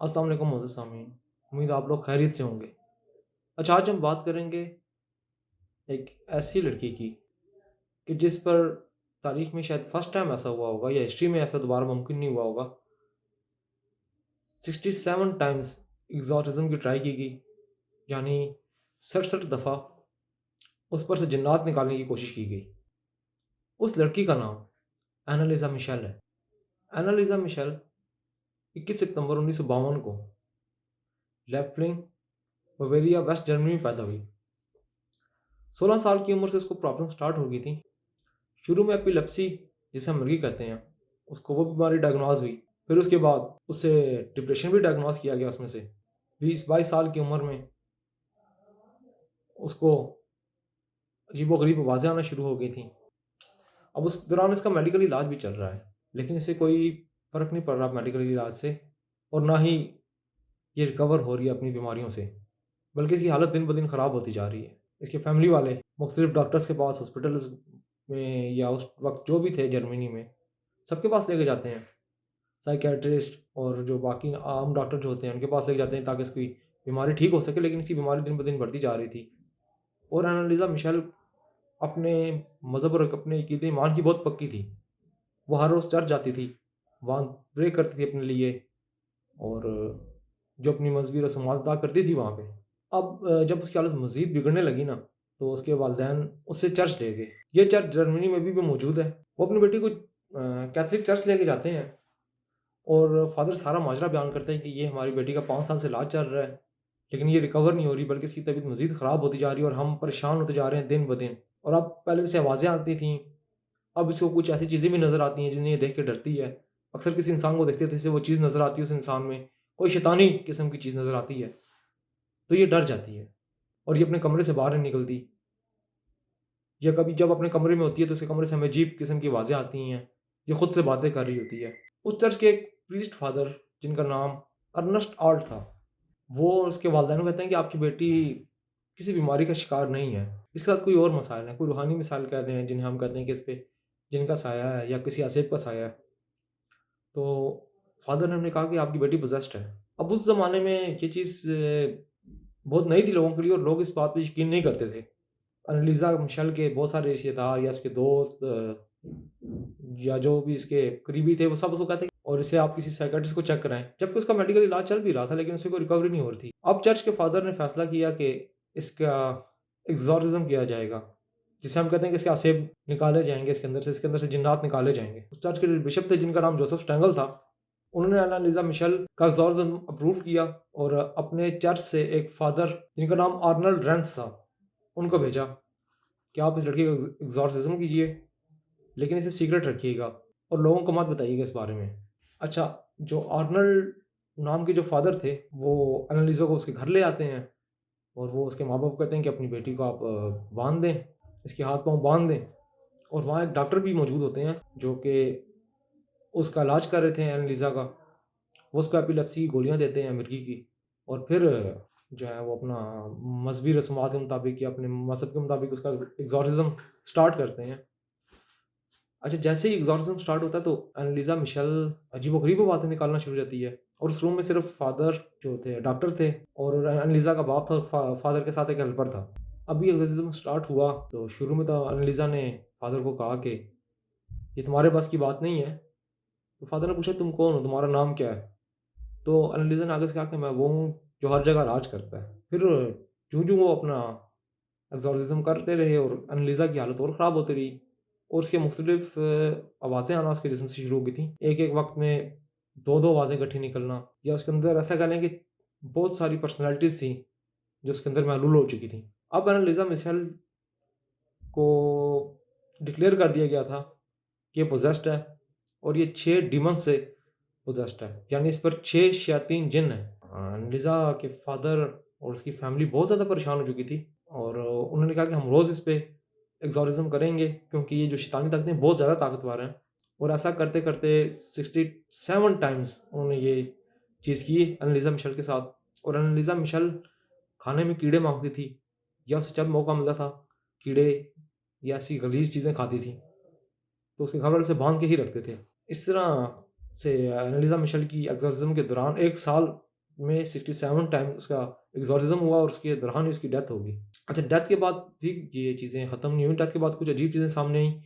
अस्सलाम वालेकुम मोअज़्ज़ज़ सामीन। उम्मीद है आप लोग खैरियत से होंगे। अच्छा, आज हम बात करेंगे एक ऐसी लड़की की कि जिस पर तारीख़ में शायद फ़र्स्ट टाइम ऐसा हुआ होगा या हिस्ट्री में ऐसा दोबारा मुमकिन नहीं हुआ होगा। 67 टाइम्स एक्सॉर्सिज़्म की ट्राई की गई, यानी 67 दफ़ा उस पर से जिन्नात निकालने की कोशिश की गई। उस लड़की का नाम एनालिसा मिशेल है। एनालिसा मिशेल 21 सितंबर 1952 को लेफ्लिंग, बवेरिया, वेस्ट जर्मनी में पैदा हुई। 16 साल की उम्र से उसको प्रॉब्लम स्टार्ट हो गई थी। शुरू में एपिलेप्सी जिसे हम मृगी कहते हैं, उसको वो बीमारी डायग्नोज़ हुई। फिर उसके बाद उसे डिप्रेशन भी डायग्नोज़ किया गया उसमें से। 20-22 साल की उम्र में उसको अजीबो-गरीब आवाज़ें आना शुरू हो गई थीं। अब उस दौरान इसका मेडिकल इलाज भी चल रहा है, लेकिन इसे कोई फ़र्क नहीं पड़ रहा मेडिकल इलाज से और ना ही ये रिकवर हो रही है अपनी बीमारियों से, बल्कि इसकी हालत दिन-ब-दिन ख़राब होती जा रही है। इसके फैमिली वाले मुख्तलिफ़ डॉक्टर्स के पास, हॉस्पिटल्स में या उस वक़्त जो भी थे जर्मनी में, सबके पास लेके जाते हैं। साइकियाट्रिस्ट और जो बाकी आम डॉक्टर जो होते हैं उनके पास लेके जाते हैं ताकि इसकी बीमारी ठीक हो सके, लेकिन इसकी बीमारी दिन ब दिन बढ़ती जा रही थी। और एनालिसा मिशेल अपने मज़हब और अपने अक़ीदे ईमान की बहुत पक्की थी। वो हर रोज़ चर्च जाती थी, वहाँ प्रे करती थी अपने लिए और जो अपनी मज़हबी रस्मात अदा करती थी वहाँ पे। अब जब उसकी हालत मज़ीद बिगड़ने लगी ना, तो उसके वालिदैन उससे चर्च ले गए। ये चर्च जर्मनी में भी मौजूद है। वो अपनी बेटी को कैथोलिक चर्च लेके जाते हैं और फ़ादर सारा माजरा बयान करते हैं कि ये हमारी बेटी का 5 साल से इलाज चल रहा है, लेकिन ये रिकवर नहीं हो रही, बल्कि इसकी तबीयत मज़ीद ख़राब होती जा रही है और हम परेशान होते जा रहे हैं दिन-ब-दिन। और अब पहले से आवाज़ें आती थीं, अब इसको कुछ ऐसी चीज़ें भी नज़र आती हैं जिन्हें ये देख के डरती है। अक्सर किसी इंसान को देखते थे जैसे वो चीज़ नज़र आती है उस इंसान में, कोई शैतानी किस्म की चीज़ नज़र आती है, तो ये डर जाती है और ये अपने कमरे से बाहर नहीं निकलती। या कभी जब अपने कमरे में होती है तो उसके कमरे से हमें अजीब किस्म की आवाज़ें आती हैं, ये खुद से बातें कर रही होती है। उस चर्च के एक प्रीस्ट फादर जिनका नाम अर्नेस्ट आल्ट था, वो उसके वालिदैन को कहते हैं कि आपकी बेटी किसी बीमारी का शिकार नहीं है। इसके साथ कोई और मसाइल हैं, कोई रूहानी मिसाइल कह रहे हैं जिन्हें हम कहते हैं कि इस पे जिनका साया है या किसी आसिफ का साया है। तो फादर ने हमें कहा कि आपकी बेटी पोजेस्ड है। अब उस ज़माने में ये चीज़ बहुत नई थी लोगों के लिए और लोग इस बात पे यकीन नहीं करते थे। एनालिसा मिशेल के बहुत सारे रिश्तेदार या उसके दोस्त या जो भी इसके करीबी थे वो सब उसको कहते और इसे आप किसी साइकियाट्रिस्ट को चेक कराएँ। जबकि उसका मेडिकल इलाज चल भी रहा था लेकिन उसे कोई रिकवरी नहीं हो रही थी। अब चर्च के फादर ने फैसला किया कि इसका एक्सॉर्सिज़्म किया जाएगा, जिसे हम कहते हैं कि इसके आसेब निकाले जाएँगे इसके अंदर से जिन्नात निकाले जाएँगे। उस चर्च के बिशप थे जिनका नाम जोसेफ स्टेंगल था। उन्होंने एनालिसा मिशेल का एक्सॉर्सिज़्म अप्रूव किया और अपने चर्च से एक फादर जिनका नाम आर्नल्ड रेंस था, उनको भेजा कि आप इस लड़की का एक्सॉर्सिज़्म कीजिए, लेकिन इसे सीक्रेट रखिएगा और लोगों को मत बताइएगा इस बारे में। अच्छा, जो आर्नल्ड नाम के जो फादर थे, वो एनालिसा को उसके घर ले आते हैं और वो उसके माँ-बाप को कहते हैं कि अपनी बेटी को आप बाँध दें, इसके हाथ-पाँव बाँध दें और वहाँ एक डॉक्टर भी मौजूद होते हैं, जो कि उसका इलाज कर रहे थे एनालिसा का। वो उसको एपिलेप्सी की गोलियाँ देते हैं मिर्गी की और फिर जो है वो अपना मज़हबी रस्मात के मुताबिक या अपने मज़हब के मुताबिक उसका एक्सॉर्सिज़्म स्टार्ट करते हैं। अच्छा, जैसे ही एग्ज़ॉर्सिज़्म स्टार्ट होता है तो एनालिसा मिशेल अजीबो-गरीब बातें निकालना शुरू हो जाती है और उस रूम में सिर्फ़ फ़ादर जो थे डॉक्टर थे और एनालिसा का बाप था और फ़ादर के साथ एक हेल्पर था। अभी एग्ज़ॉर्सिज़्म स्टार्ट हुआ तो शुरू में तो एनालिसा ने फ़ादर को कहा कि ये तुम्हारे बस की बात नहीं है। तो फ़ादर ने पूछा तुम कौन हो? तुम्हारा नाम क्या है? तो एनालिसा ने आगे से कहा कि मैं वो हूँ जो हर जगह राज करता है। फिर जो वो अपना एक्सॉर्सिज़्म करते रहे और एनालिसा की हालत और ख़राब होती रही और उसके मुख्तलिफ़ आवाज़ें आना उसके जिस्म से शुरू हो गई थी। एक-एक वक़्त में 2-2 आवाज़ें इकट्ठी निकलना या उसके अंदर ऐसा कह लें कि बहुत सारी पर्सनैलिटीज़ थी, जो उसके अंदर महलूल हो चुकी थी। अब एनालिसा मिशेल को डिक्लेयर कर दिया गया था कि ये पोजेस्ड है और ये 6 डीमन्स से पोजेस्ड है, यानी इस पर 6 शयातीन जिन्न हैं। एनालिसा के फादर और उसकी फैमिली बहुत ज़्यादा परेशान हो चुकी थी और उन्होंने कहा कि हम रोज़ इस पे एक्सॉर्सिज़्म करेंगे क्योंकि ये जो शैतानी ताकतें बहुत ज़्यादा ताकतवर हैं और ऐसा करते-करते 67 टाइम्स उन्होंने ये चीज़ की एनालिसा मिशेल के साथ और एनालिसा मिशेल खाने में कीड़े माँगती थी या उसे जब मौका मिलता था, कीड़े या ऐसी गलीज़ चीज़ें खाती थी, तो उसके घरवाले उसे बाँध के ही रखते थे। इस तरह से एनालिसा मिशेल की एक्सॉर्सिज़्म के दौरान 1 साल में 67 टाइम उसका एग्ज़ॉर्सिज़्म हुआ और उसके दौरान ही उसकी डेथ हो गई। अच्छा, डेथ के बाद भी ये चीज़ें ख़त्म नहीं हुई, डेथ के बाद कुछ अजीब चीज़ें सामने आईं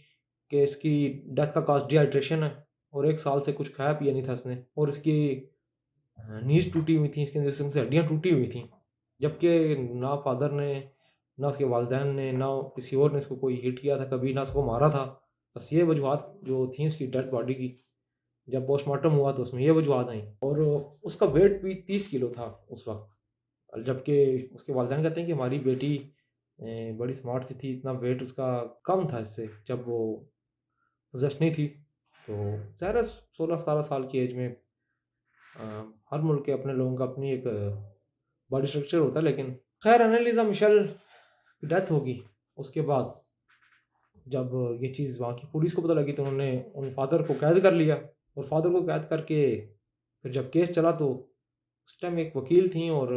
कि इसकी डेथ का कॉज़ डिहाइड्रेशन है और 1 साल से कुछ खाया पिया नहीं था इसने और इसकी नीज़ टूटी हुई थी, इसके जिस्म से हड्डियाँ टूटी हुई थीं। जबकि ना फ़ादर ने, ना उसके वालिदैन ने, ना किसी और ने इसको कोई हिट किया था कभी, ना उसको मारा था। बस ये वजूहात जो थी उसकी डेड बॉडी की, जब पोस्टमार्टम हुआ तो उसमें ये वजूहात आईं और उसका वेट भी 30 किलो था उस वक़्त। जबकि उसके वालिदैन कहते हैं कि हमारी बेटी बड़ी स्मार्ट सी थी, इतना वेट उसका कम था इससे जब वो पोज़ेशन नहीं थी। तो ज़ाहिर है 16-17 साल की एज में अ, हर मुल्क के अपने लोगों का अपनी एक बॉडी स्ट्रक्चर होता है, लेकिन खैर एनालिज़ा मिशेल की डेथ होगी। उसके बाद जब ये चीज़ वहाँ की पुलिस को पता लगी तो उन्होंने उन फादर को कैद कर लिया और फादर को कैद करके फिर जब केस चला तो उस टाइम एक वकील थीं और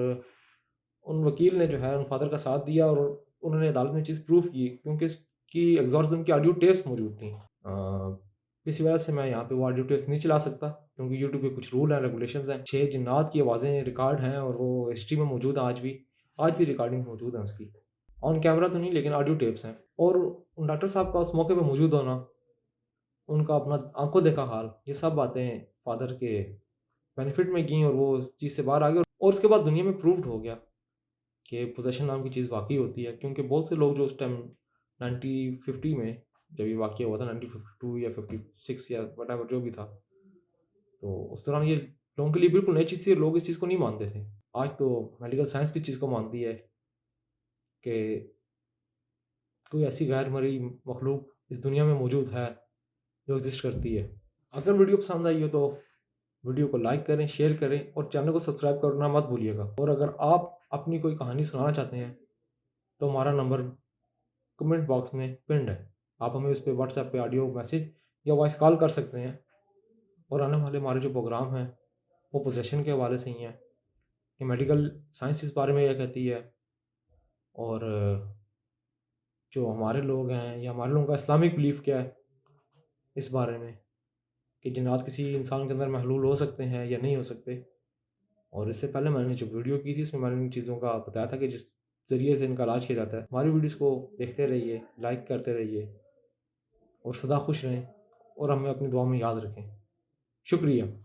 उन वकील ने जो है उन फादर का साथ दिया और उन्होंने अदालत में चीज़ प्रूफ़ की क्योंकि इसकी एग्ज़ॉर्सिज़्म की ऑडियो टेप्स मौजूद थी। इसी वजह से मैं यहाँ पे वो ऑडियो टेप्स नहीं चला सकता क्योंकि यूट्यूब के कुछ रूल हैं, रेगुलेशंस हैं। 6 जिन्नात की आवाज़ें रिकॉर्ड हैं और वो हिस्ट्री में मौजूद हैं आज भी रिकॉर्डिंग मौजूद है उसकी। ऑन कैमरा तो नहीं लेकिन ऑडियो टेप्स हैं और उन डॉक्टर साहब का उस मौके पे मौजूद होना, उनका अपना आँखों देखा हाल, ये सब बातें फादर के बेनिफिट में गईं और वो चीज़ से बाहर आ गए और उसके बाद दुनिया में प्रूव्ड हो गया कि पोज़ेशन नाम की चीज़ वाक़ई होती है क्योंकि बहुत से लोग जो उस टाइम 1950 में जब ये वाक़या हुआ था 1952 या 56 या व्हाटएवर जो भी था, तो उस दौरान ये लोगों के लिए बिल्कुल नई चीज़ थी, लोग इस चीज़ को नहीं मानते थे। आज तो मेडिकल साइंस भी इस चीज़ को मानती है कि कोई ऐसी गैर मरी मख़लूक़ इस दुनिया में मौजूद है, जो एक्ज़िस्ट करती है। अगर वीडियो पसंद आई हो तो वीडियो को लाइक करें, शेयर करें और चैनल को सब्सक्राइब करना मत भूलिएगा। और अगर आप अपनी कोई कहानी सुनाना चाहते हैं, तो हमारा नंबर कमेंट बॉक्स में पिन्ड है। आप हमें उस पे व्हाट्सएप पे ऑडियो मैसेज या वॉइस कॉल कर सकते हैं और आने वाले हमारे जो प्रोग्राम हैं, वो पोज़ेशन के हवाले से ही हैं कि मेडिकल साइंस इस बारे में क्या कहती है और जो हमारे लोग हैं या हमारे लोगों का इस्लामिक बिलीफ क्या है इस बारे में कि जिन्नात किसी इंसान के अंदर महलूल हो सकते हैं या नहीं हो सकते। और इससे पहले मैंने जो वीडियो की थी इसमें मैंने इन चीज़ों का बताया था कि जिस ज़रिए से इनका इलाज किया जाता है। हमारी वीडियोज़ को देखते रहिए, लाइक करते रहिए और सदा खुश रहें और हमें अपनी दुआ में याद रखें। शुक्रिया।